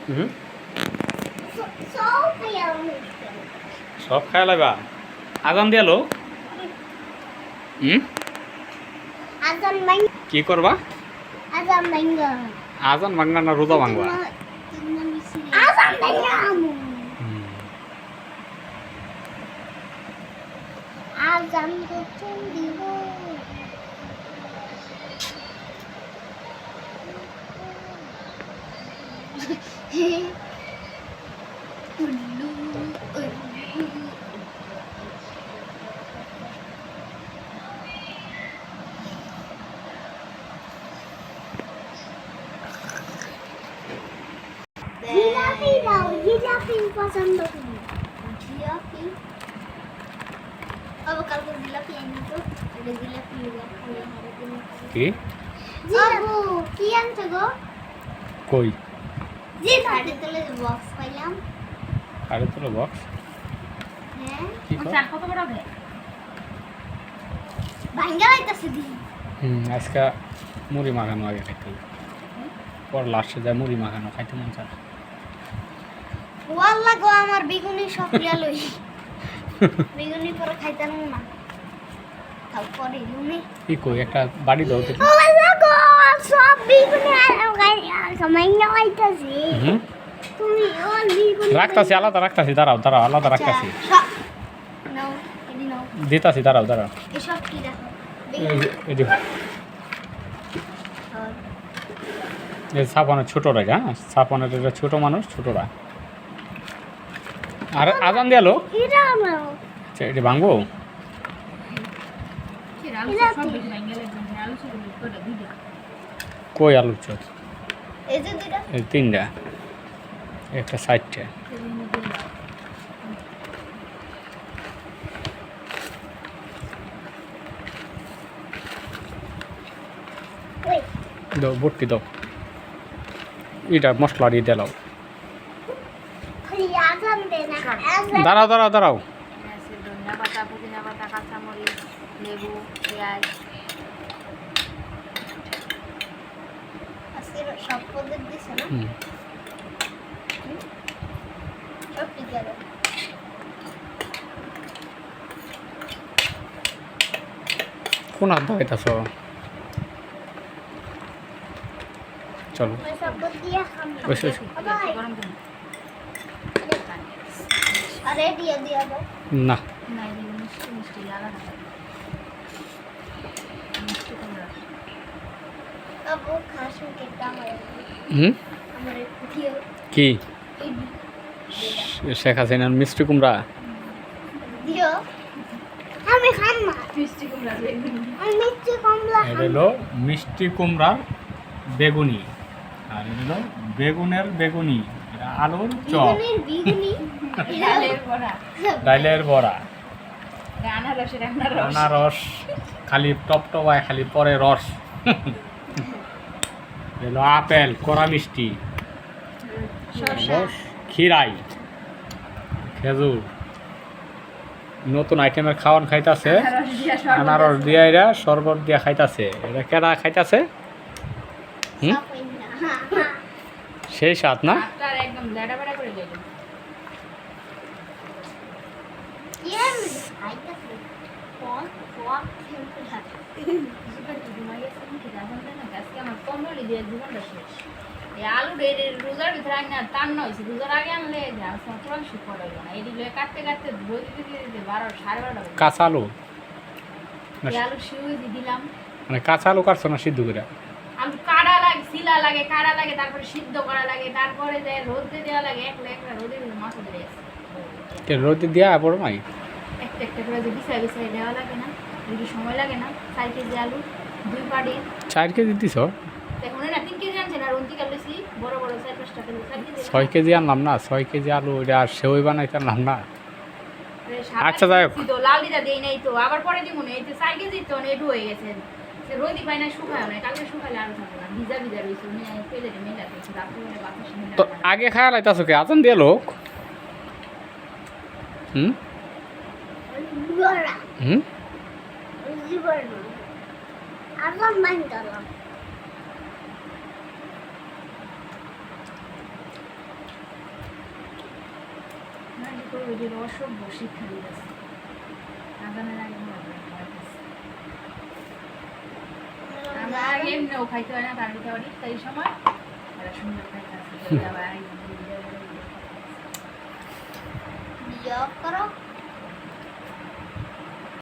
হুম সব খাই লাইবা আজান দিয়ালো হুম কি করবা আজান ভাঙবা না রোজা ভাঙবা আজান দিব জিলাপি দাও জিলাপি পছন্দ করি জিলাপি अब कल को জিলাপি আনি তো এটা জিলাপি কি জিলাপি কি আনছো গো কই জি সাড়ে তলে বক্স পাইলাম আরে তোর বক্স হ্যাঁ কি চার কত বড় হবে ভাঙ্গা হইতাছে দি আজকে মুড়ি মাখানো আগে খাইতে পর লাস্টে যায় মুড়ি মাখানো খাইতে মন চায় ওয়াল্লাহ গো আমার বেগুনি সব লিয়া লই বেগুনি পরে খাইতাম না তাও পরে লুনে কি কই একটা বাড়ি দাও তো ওয়াল্লাহ গো সব বেগুনি আর সময় না হইতাছে তুমি ওর বেগুনি রাখতাছি আলাদা রাখতাছি দাঁড়াও আলাদা রাখতাছি নাও এদি নাও দিতাছি দাঁড়াও এসব কি রাখো এই যে এই সাপনের ছোটরা হ্যাঁ সাপনের এটা ছোট মানুষ ছোটরা আর আজান দিয়ালো এটা নাও আচ্ছা এটা ভাঙবো কই আলুর চপ এই যে দুইটা এই তিনটা একটা সাইডটা ওই দাও বটকি দাও এটা মশলা দিয়ে দিলাও খালি আজান দে না আজান দাঁড়াও ধনিয়া পাতা পুদিনা পাতা কাঁচামরিচ লেবু পেঁয়াজ আজকে সব পদের দিছে না সব ঠিক আছে কোন হাত দাঁড়াইতেছ চলো ওই সব পদ দিয়া খাম ওই গরম করে আরে দিয়া দাও না না এই মিষ্টি মিষ্টি লাগা না মিষ্টি কুমড়া আবু খাসু কেটা হয় আমার কুটিও কি এই শেখ হাসিনার মিষ্টি কুমড়া দিও আমি খাম না মিষ্টি কুমড়া আমি মিষ্টি কমলা এটা হলো মিষ্টি কুমড়ার বেগুনি আর এটা হলো বেগুনের বেগুনি এটা আলুর চপ বিগুনি ডালের বড়া ডাইলের বড়া আনারসের আনারস খালি টপটপায় খালি পরে রস এলো আপেল কড়া মিষ্টি রস ক্ষীরাই খেজুর নতুন আইটেমের খাওয়ান খাইতাছে আনারস দিয়া এরা শরবত দিয়া খাইতাছে এটা কেডা খাইতাছে সেই স্বাদ না আর একদম লেডা বেড়া করে দিল ইয়ার আইতাছে ফোন ফোন খেলতে থাকে সুপার কি ঘুমাইয়া সেদিন কি রাখেন না আজকে আমার কম্বলি দিয়ে জীবনটা শেষ এই আলু রোজার ভিতরে আগে না টান না হয়েছে রোজার আগে আনলে সফল সুফল হইল না এই দিলে কাটতে কাটতে ধরে দিতে 12:30 কাঁচা আলু এই আলু শিউই দিলাম মানে কাঁচা আলু কাটছো না সিদ্ধ করে আলু কাড়া লাগে শিলা লাগে কাড়া লাগে তারপরে সিদ্ধ করা লাগে তারপরে যে রোদে দেওয়া লাগে একটা রোদে মাথা ধরে রোদে দিয়া পড়ো নাই একটা করে যে বিছাই বিছাই দেওয়া লাগে না যদি সময় লাগে না 4 কেজি আলু 2 পাড়ি 4 কেজি দিছ দেখুন না 3 কেজি আনছে না রন্তি কালেছি বড় বড় 4-5 টাকা 4 কেজি 6 কেজি আনলাম না 6 কেজি আলু এটা আর সেওই বানাইতে আনলাম না আচ্ছা যাই হোক তো লাল দিদা দেই নাই তো আবার পরে দিব না এই তো 4 কেজি তো নেটু হয়ে গেছে সে রোদি পায় না শুকায় না কালকে শুকালে আর থাকবে না ভিজা ভিজা রইছে আমি ফেলে দে মেলা দিয়েছি রাতে বাতাস মেলা তো আগে খায়া লাইতাছো কি আজান দিয়ে লোক বড়া হুম জীবন আজান মান দিলাম করে ওই যে অসভ্য শিক্ষা দিয়েছে আজানের আগে আমরা আগে এমনিও খাইতে হয় না তার দিতে পারি তাই সময় এরা সুন্দর খাইতে আছে বিয়োগ করো